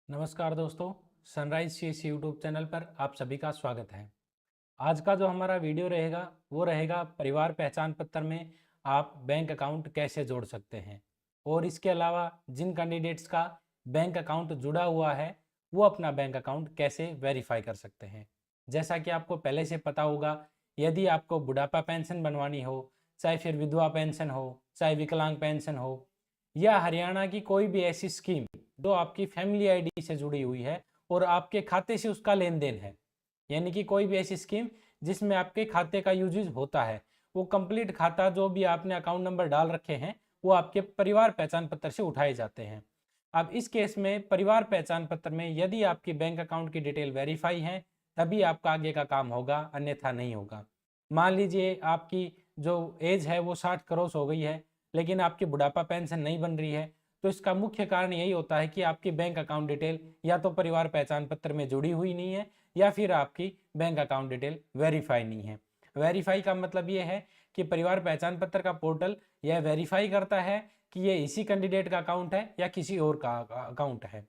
नमस्कार दोस्तों, sunrise CS YouTube channel पर आप सभी का स्वागत है। आज का जो हमारा वीडियो रहेगा वो रहेगा परिवार पहचान पत्र में आप बैंक अकाउंट कैसे जोड़ सकते हैं और इसके अलावा जिन कैंडिडेट्स का बैंक अकाउंट जुड़ा हुआ है वो अपना बैंक अकाउंट कैसे वेरीफाई कर सकते हैं। जैसा कि आपको पहले से पता होगा, यदि आपको बुढ़ापा पेंशन बनवानी हो, चाहे फिर विधवा पेंशन हो, चाहे विकलांग पेंशन हो या हरियाणा की कोई भी ऐसी स्कीम जो आपकी फैमिली आईडी से जुड़ी हुई है और आपके खाते से उसका लेन देन है, यानी कि कोई भी ऐसी स्कीम जिसमें आपके खाते का यूजेज होता है, वो कंप्लीट खाता जो भी आपने अकाउंट नंबर डाल रखे हैं वो आपके परिवार पहचान पत्र से उठाए जाते हैं। अब इस केस में परिवार पहचान पत्र में यदि आपकी बैंक अकाउंट की डिटेल वेरीफाई है तभी आपका आगे का काम होगा, अन्यथा नहीं होगा। मान लीजिए आपकी जो एज है वो 60 क्रॉस हो गई है लेकिन आपकी बुढ़ापा पेंशन नहीं बन रही है, तो इसका मुख्य कारण यही होता है कि आपकी बैंक अकाउंट डिटेल या तो परिवार पहचान पत्र में जुड़ी हुई नहीं है या फिर आपकी बैंक अकाउंट डिटेल वेरीफाई नहीं है। वेरीफाई का मतलब ये है कि परिवार पहचान पत्र का पोर्टल यह वेरीफाई करता है कि ये इसी कैंडिडेट का अकाउंट है या किसी और का अकाउंट है।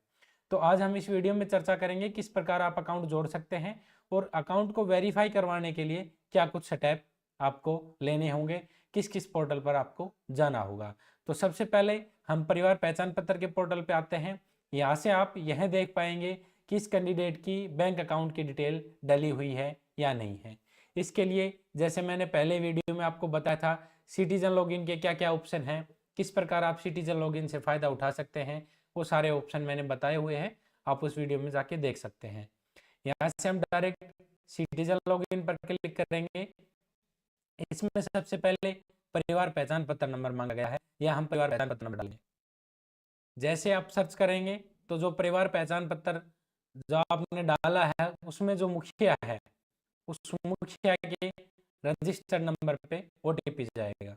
तो आज हम इस वीडियो में चर्चा करेंगे किस प्रकार आप अकाउंट जोड़ सकते हैं और अकाउंट को वेरीफाई करवाने के लिए क्या कुछ स्टेप आपको लेने होंगे, किस किस पोर्टल पर आपको जाना होगा। तो सबसे पहले हम परिवार पहचान पत्र के पोर्टल पे आते हैं। यहाँ से आप यह देख पाएंगे कि इस कैंडिडेट की बैंक अकाउंट की डिटेल डली हुई है या नहीं है। इसके लिए जैसे मैंने पहले वीडियो में आपको बताया था, सिटीजन लॉगिन के क्या क्या ऑप्शन हैं, किस प्रकार आप सिटीजन लॉगिन से फ़ायदा उठा सकते हैं, वो सारे ऑप्शन मैंने बताए हुए हैं, आप उस वीडियो में जाके देख सकते हैं। यहाँ से हम डायरेक्ट सिटीजन लॉगिन पर क्लिक करेंगे। इसमें सबसे पहले परिवार पहचान पत्र नंबर मांगा गया है या हम परिवार पहचान पत्र नंबर डालेंगे। जैसे आप सर्च करेंगे तो जो परिवार पहचान पत्र जो आपने डाला है उसमें जो मुखिया है उस मुखिया के रजिस्टर्ड नंबर पे ओटीपी जाएगा।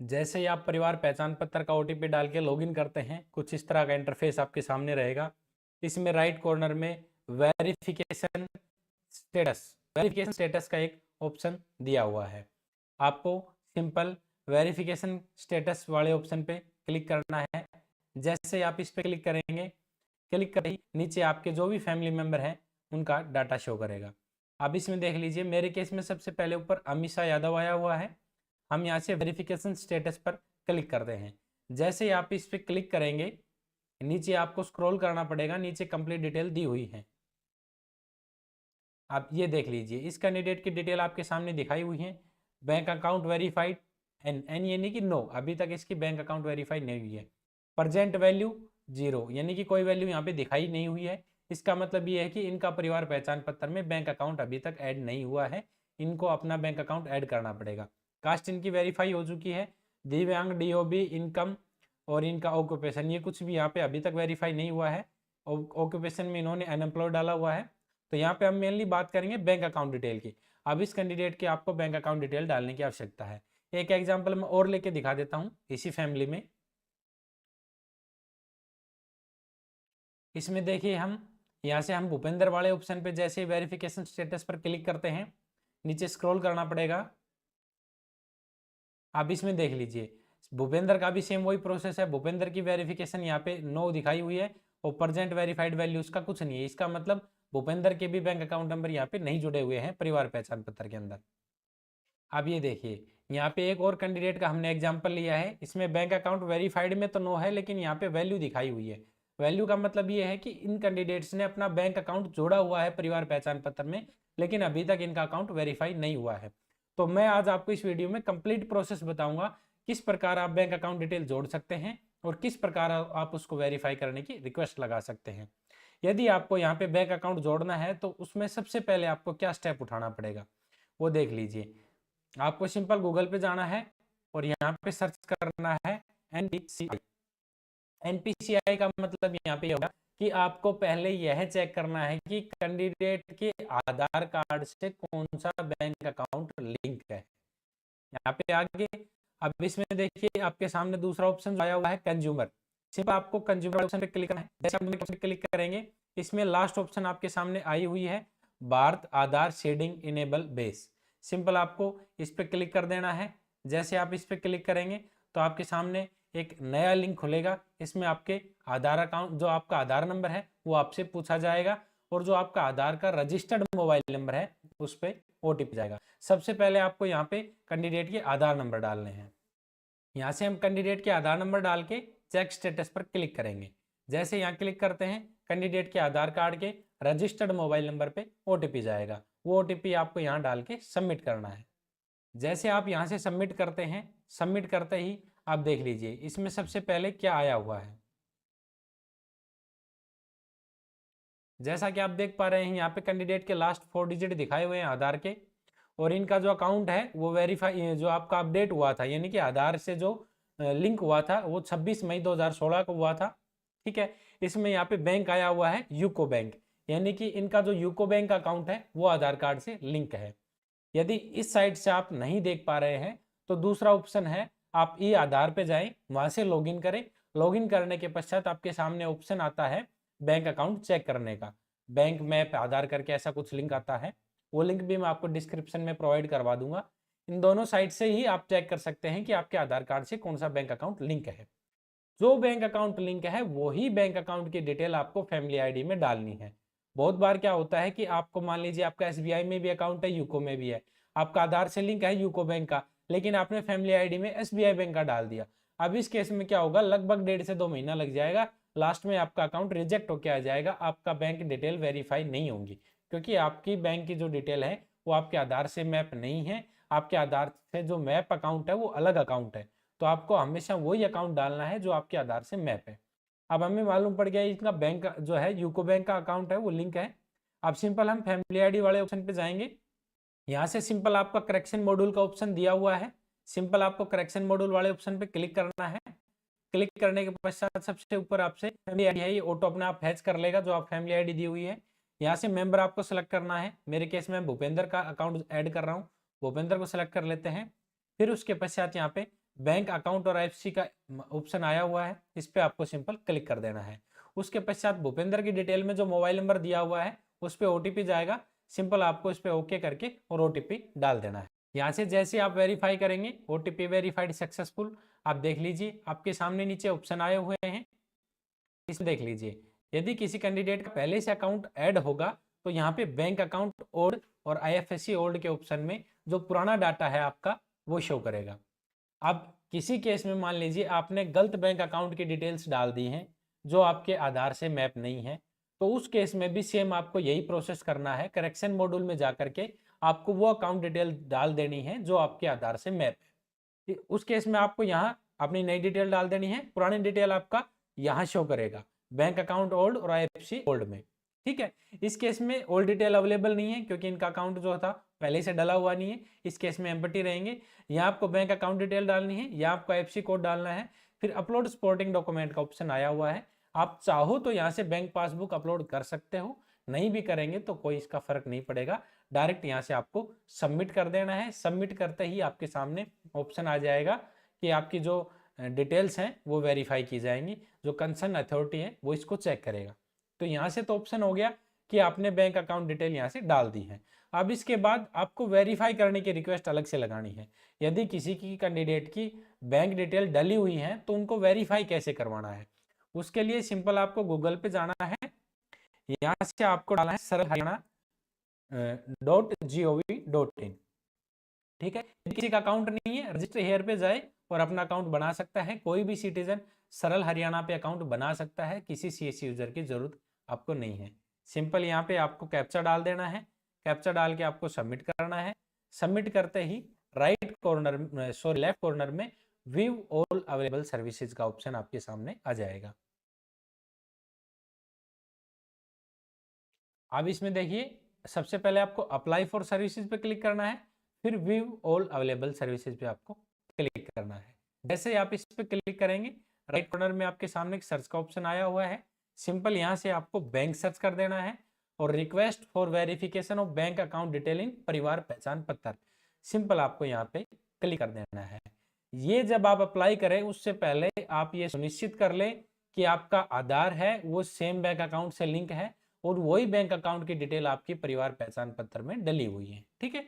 जैसे ही आप परिवार पहचान पत्र का ओटीपी डाल के लॉगिन करते हैं, कुछ इस तरह का इंटरफेस आपके सामने रहेगा। इसमें राइट कॉर्नर में वेरिफिकेशन स्टेटस का एक ऑप्शन दिया हुआ है। आपको सिंपल वेरिफिकेशन स्टेटस वाले ऑप्शन पे क्लिक करना है। जैसे आप इस पे क्लिक करेंगे, क्लिक कर ही नीचे आपके जो भी फैमिली मेंबर हैं उनका डाटा शो करेगा। अब इसमें देख लीजिए, मेरे केस में सबसे पहले ऊपर अमीषा यादव आया हुआ है। हम यहाँ से वेरिफिकेशन स्टेटस पर क्लिक करते हैं। जैसे ही आप इस पर क्लिक करेंगे, नीचे आपको स्क्रॉल करना पड़ेगा, नीचे कंप्लीट डिटेल दी हुई है। आप ये देख लीजिए, इस कैंडिडेट की डिटेल आपके सामने दिखाई हुई है। बैंक अकाउंट वेरीफाइड एन यानी कि नो, अभी तक इसकी बैंक अकाउंट वेरीफाई नहीं हुई है। प्रजेंट वैल्यू 0 यानी कि कोई वैल्यू यहाँ पे दिखाई नहीं हुई है। इसका मतलब ये है कि इनका परिवार पहचान पत्र में बैंक अकाउंट अभी तक ऐड नहीं हुआ है, इनको अपना बैंक अकाउंट ऐड करना पड़ेगा। कास्ट इनकी वेरीफाई हो चुकी है। दिव्यांग, डीओबी, इनकम और इनका ऑक्यूपेशन ये कुछ भी यहाँ पे अभी तक वेरीफाई नहीं हुआ है। ऑक्यूपेशन में इन्होंने अनएम्प्लॉयड डाला हुआ है। तो यहाँ पे हम मेनली बात करेंगे बैंक अकाउंट डिटेल की। अब इस कैंडिडेट की आपको बैंक अकाउंट डिटेल डालने की आवश्यकता है। एक एग्जांपल मैं और लेके दिखा देता हूँ इसी फैमिली में। इसमें देखिए, हम यहाँ से हम भूपेंद्र वाले ऑप्शन पे जैसे वेरिफिकेशन स्टेटस पर क्लिक करते हैं, नीचे स्क्रॉल करना पड़ेगा। आप इसमें देख लीजिए, भूपेंद्र का भी सेम वही प्रोसेस है। भूपेंद्र की वेरिफिकेशन यहाँ पे नो दिखाई हुई है और प्रेजेंट वेरीफाइड वैल्यू उसका कुछ नहीं है। इसका मतलब भूपेंद्र के भी बैंक अकाउंट नंबर यहाँ पे नहीं जुड़े हुए हैं परिवार पहचान पत्र के अंदर। अब ये देखिए, यहाँ पे एक और कैंडिडेट का हमने एग्जाम्पल लिया है। इसमें बैंक अकाउंट वेरीफाइड में तो नो है लेकिन यहाँ पे वैल्यू दिखाई हुई है। वैल्यू का मतलब ये है कि इन कैंडिडेट्स ने अपना बैंक अकाउंट जोड़ा हुआ है परिवार पहचान पत्र में, लेकिन अभी तक इनका अकाउंट वेरीफाई नहीं हुआ है। तो मैं आज आपको इस वीडियो में कंप्लीट प्रोसेस बताऊंगा किस प्रकार आप बैंक अकाउंट डिटेल जोड़ सकते हैं और किस प्रकार आप उसको वेरीफाई करने की रिक्वेस्ट लगा सकते हैं। यदि आपको यहाँ पे बैंक अकाउंट जोड़ना है तो उसमें सबसे पहले आपको क्या स्टेप उठाना पड़ेगा वो देख लीजिए। आपको सिंपल गूगल पे जाना है और यहाँ पे सर्च करना है एनपीसीआई। एनपीसीआई का मतलब यहाँ पे होगा कि आपको पहले यह चेक करना है कि कैंडिडेट के आधार कार्ड से कौन सा बैंक अकाउंट लिंक है। यहाँ पे आगे अब इसमें देखिए आपके सामने दूसरा ऑप्शन आया हुआ है कंज्यूमर। सिर्फ आपको कंज्यूमर ऑप्शन पे क्लिक करना है। जैसे आप क्लिक करेंगे, इसमें लास्ट ऑप्शन आपके सामने आई हुई है, भारत आधार शेडिंग इनेबल बेस। सिंपल आपको इस पर क्लिक कर देना है। जैसे आप इस पर क्लिक करेंगे तो आपके सामने एक नया लिंक खुलेगा। इसमें आपके आधार अकाउंट, जो आपका आधार नंबर है वो आपसे पूछा जाएगा, और जो आपका आधार का रजिस्टर्ड मोबाइल नंबर है उस पर OTP जाएगा। सबसे पहले आपको यहाँ पे कैंडिडेट के आधार नंबर डालने हैं। यहाँ से हम कैंडिडेट के आधार नंबर डाल के चेक स्टेटस पर क्लिक करेंगे। जैसे यहाँ क्लिक करते हैं, कैंडिडेट के आधार कार्ड के रजिस्टर्ड मोबाइल नंबर पे OTP जाएगा। वो OTP आपको यहाँ डाल के सबमिट करना है। जैसे आप यहाँ से सबमिट करते हैं, सबमिट करते ही आप देख लीजिए इसमें सबसे पहले क्या आया हुआ है। जैसा कि आप देख पा रहे हैं, यहाँ पे कैंडिडेट के लास्ट 4 डिजिट दिखाए हुए हैं आधार के, और इनका जो अकाउंट है वो वेरीफाई, जो आपका अपडेट हुआ था, यानी कि आधार से जो लिंक हुआ था वो 26 मई 2016 को हुआ था। ठीक है, इसमें यहाँ पे बैंक आया हुआ है यूको बैंक, यानी कि इनका जो यूको बैंक अकाउंट है वो आधार कार्ड से लिंक है। यदि इस साइट से आप नहीं देख पा रहे हैं तो दूसरा ऑप्शन है, आप ई आधार पे जाएं, वहां से लॉगिन करें। लॉगिन करने के पश्चात आपके सामने ऑप्शन आता है बैंक अकाउंट चेक करने का। बैंक मैप आधार करके ऐसा कुछ लिंक आता है, वो लिंक भी मैं आपको डिस्क्रिप्शन में प्रोवाइड करवा दूंगा। इन दोनों साइट से ही आप चेक कर सकते हैं कि आपके आधार कार्ड से कौन सा बैंक अकाउंट लिंक है। जो बैंक अकाउंट लिंक है वही बैंक अकाउंट की डिटेल आपको फैमिली आईडी में डालनी है। बहुत बार क्या होता है कि आपको मान लीजिए आपका SBI में भी अकाउंट है, यूको में भी है, आपका आधार से लिंक है यूको बैंक का, लेकिन आपने फैमिली आईडी में SBI बैंक का डाल दिया। अब इस केस में क्या होगा, लगभग 1.5 से 2 महीना लग जाएगा, लास्ट में आपका अकाउंट रिजेक्ट होकर आ जाएगा, आपका बैंक डिटेल वेरीफाई नहीं होंगी, क्योंकि आपकी बैंक की जो डिटेल है वो आपके आधार से मैप नहीं है। आपके आधार से जो मैप अकाउंट है वो अलग अकाउंट है, तो आपको हमेशा वही अकाउंट डालना है जो आपके आधार से मैप है। अब हमें मालूम पड़ गया इनका बैंक जो है यूको बैंक का अकाउंट है वो लिंक है। अब सिंपल हम फैमिली आईडी वाले ऑप्शन पे जाएंगे। यहाँ से सिंपल आपका करेक्शन मॉड्यूल का ऑप्शन दिया हुआ है, सिंपल आपको करेक्शन मॉड्यूल वाले ऑप्शन पे क्लिक करना है। क्लिक करने के पश्चात सबसे ऊपर आपसे फैमिली आईडी है, ये ऑटो अपने आप फैच कर लेगा जो आप फैमिली आईडी दी हुई है। यहाँ से मेंबर आपको सेलेक्ट करना है, मेरे केस में भूपेंद्र का अकाउंट ऐड कर रहा हूँ, भूपेंद्र को सेलेक्ट कर लेते हैं। फिर उसके पश्चात यहाँ पे बैंक अकाउंट और IFSC का ऑप्शन आया हुआ है, इस पर आपको सिंपल क्लिक कर देना है। उसके पश्चात भूपेंद्र की डिटेल में जो मोबाइल नंबर दिया हुआ है उस पर OTP जाएगा, सिंपल आपको इस पर ओके करके और OTP डाल देना है। यहाँ से जैसे आप वेरीफाई करेंगे OTP वेरीफाइड सक्सेसफुल, आप देख लीजिए आपके सामने नीचे ऑप्शन आए हुए हैं, इसमें देख लीजिए। यदि किसी कैंडिडेट का पहले से अकाउंट ऐड होगा तो यहाँ पे बैंक अकाउंट ओल्ड और IFSC ओल्ड के ऑप्शन में जो पुराना डाटा है आपका वो शो करेगा। अब किसी केस में मान लीजिए आपने गलत बैंक अकाउंट की डिटेल्स डाल दी हैं जो आपके आधार से मैप नहीं है, तो उस केस में भी सेम आपको यही प्रोसेस करना है, करेक्शन मॉड्यूल में जाकर के आपको वो अकाउंट डिटेल डाल देनी है जो आपके आधार से मैप है। उस केस में आपको यहाँ अपनी नई डिटेल डाल देनी है, पुरानी डिटेल आपका यहाँ शो करेगा बैंक अकाउंट ओल्ड और IFSC ओल्ड में। ठीक है, इस केस में ओल्ड डिटेल अवेलेबल नहीं है क्योंकि इनका अकाउंट जो था पहले से डला हुआ नहीं है, इस केस में एम्प्टी रहेंगे। यहाँ आपको बैंक अकाउंट डिटेल डालनी है, यहाँ आपको IFSC कोड डालना है। फिर अपलोड सपोर्टिंग डॉक्यूमेंट का ऑप्शन आया हुआ है, आप चाहो तो यहाँ से बैंक पासबुक अपलोड कर सकते हो, नहीं भी करेंगे तो कोई इसका फर्क नहीं पड़ेगा, डायरेक्ट यहाँ से आपको सबमिट कर देना है। सबमिट करते ही आपके सामने ऑप्शन आ जाएगा कि आपकी जो डिटेल्स हैं वो वेरीफाई की जाएंगी, जो कंसर्न अथॉरिटी है वो इसको चेक करेगा। तो यहाँ से तो ऑप्शन हो गया कि आपने बैंक अकाउंट डिटेल यहाँ से डाल दी है। अब इसके बाद आपको वेरीफाई करने की रिक्वेस्ट अलग से लगानी है। यदि किसी की कैंडिडेट की बैंक डिटेल डली हुई है तो उनको वेरीफाई कैसे करवाना है, उसके लिए सिंपल आपको गूगल पे जाना है, यहाँ से आपको डालना है सरलहरियाणा.gov.in। ठीक है, किसी का अकाउंट नहीं है रजिस्टर हेयर पे जाए और अपना अकाउंट बना सकता है, कोई भी सिटीजन सरल हरियाणा पे अकाउंट बना सकता है, किसी CSC यूजर की जरूरत आपको नहीं है। सिंपल यहाँ पे आपको कैप्चा डाल देना है, कैप्चा डाल के आपको सबमिट करना है। सबमिट करते ही लेफ्ट कॉर्नर में व्यू ऑल अवेलेबल सर्विसेज का ऑप्शन आपके सामने आ जाएगा। अब इसमें देखिए सबसे पहले आपको अप्लाई फॉर सर्विसेज पे क्लिक करना है, फिर व्यू ऑल अवेलेबल सर्विसेज पे आपको क्लिक करना है। जैसे आप इस पे क्लिक करेंगे राइट कॉर्नर में आपके सामने एक सर्च का ऑप्शन आया हुआ है, सिंपल यहाँ से आपको बैंक सर्च कर देना है और request for verification of bank account detail in परिवार पहचान पत्र, सिंपल आपको यहाँ पे क्लिक कर देना है। ये जब आप अप्लाई करें उससे पहले आप ये सुनिश्चित कर लें कि आपका आधार है वो सेम बैंक अकाउंट से लिंक है और वही बैंक अकाउंट की डिटेल आपकी परिवार पहचान पत्र में डली हुई है। ठीक है,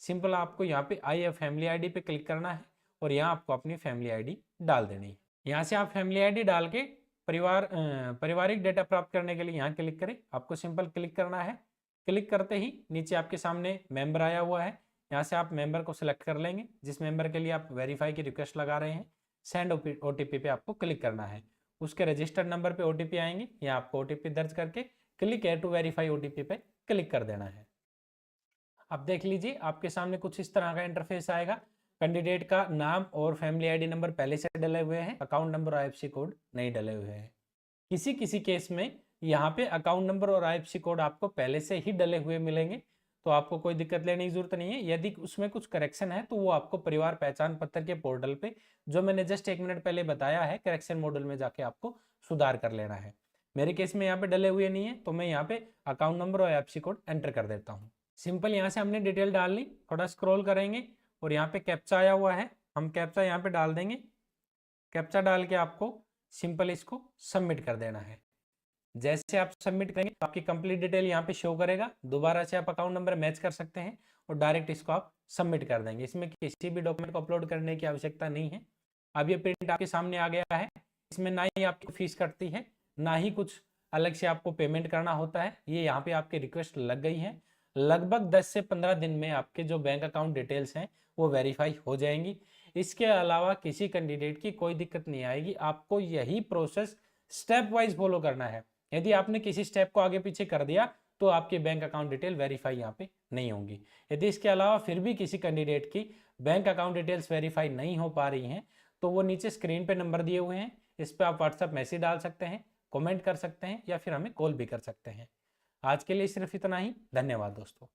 सिंपल आपको यहाँ पे आई फैमिली आईडी पे क्लिक करना है और यहाँ आपको अपनी फैमिली आईडी डाल देनी है। यहाँ से आप फैमिली आईडी डाल के पारिवारिक डेटा प्राप्त करने के लिए यहाँ क्लिक करें। आपको सिंपल क्लिक करना है। क्लिक करते ही नीचे आपके सामने मेंबर आया हुआ है। यहाँ से आप मेंबर को सिलेक्ट कर लेंगे। जिस मेंबर के लिए आप वेरीफाई की रिक्वेस्ट लगा रहे हैं, सेंड ओटीपी पे आपको क्लिक करना है। उसके रजिस्टर्ड नंबर पे ओटीपी आएंगे, या आपको ओटीपी दर्ज करके क्लिक है टू वेरीफाई ओटीपी पे क्लिक कर देना है। अब देख लीजिए आपके सामने कुछ इस तरह का इंटरफेस आएगा। कैंडिडेट का नाम और फैमिली आईडी नंबर पहले से डले हुए हैं, अकाउंट नंबर और आईएफएससी कोड नहीं डले हुए हैं। किसी किसी केस में यहाँ पे अकाउंट नंबर और आईएफएससी कोड आपको पहले से ही डले हुए मिलेंगे, तो आपको कोई दिक्कत लेने की जरूरत नहीं है। यदि उसमें कुछ करेक्शन है तो वो आपको परिवार पहचान पत्र के पोर्टल पे, जो मैंने जस्ट 1 मिनट पहले बताया है, करेक्शन मॉड्यूल में जाके आपको सुधार कर लेना है। मेरे केस में यहाँ पे डले हुए नहीं है, तो मैं यहाँ पे अकाउंट नंबर और आईएफएससी कोड एंटर कर देता हूँ। सिंपल यहाँ से हमने डिटेल डाल ली। थोड़ा स्क्रॉल करेंगे और यहाँ पे कैप्चा आया हुआ है, हम कैप्चा यहाँ पे डाल देंगे। कैप्चा डाल के आपको सिंपल इसको सबमिट कर देना है। जैसे आप सबमिट करेंगे तो आपकी कंप्लीट डिटेल यहाँ पे शो करेगा। दोबारा से आप अकाउंट नंबर मैच कर सकते हैं और डायरेक्ट इसको आप सबमिट कर देंगे। इसमें किसी भी डॉक्यूमेंट को अपलोड करने की आवश्यकता नहीं है। अब ये प्रिंट आपके सामने आ गया है। इसमें ना ही आपकी फीस कटती है, ना ही कुछ अलग से आपको पेमेंट करना होता है। ये यहाँ पे आपकी रिक्वेस्ट लग गई है। लगभग 10 से 15 दिन में आपके जो बैंक अकाउंट डिटेल्स हैं वो वेरीफाई हो जाएंगी। इसके अलावा किसी कैंडिडेट की कोई दिक्कत नहीं आएगी। आपको यही प्रोसेस स्टेप वाइज फॉलो करना है। यदि आपने किसी स्टेप को आगे पीछे कर दिया तो आपके बैंक अकाउंट डिटेल वेरीफाई यहाँ पे नहीं होंगी। यदि इसके अलावा फिर भी किसी कैंडिडेट की बैंक अकाउंट डिटेल्स वेरीफाई नहीं हो पा रही हैं, तो वो नीचे स्क्रीन पे नंबर दिए हुए हैं, इस पर आप व्हाट्सएप मैसेज डाल सकते हैं, कमेंट कर सकते हैं, या फिर हमें कॉल भी कर सकते हैं। आज के लिए सिर्फ इतना ही। धन्यवाद दोस्तों।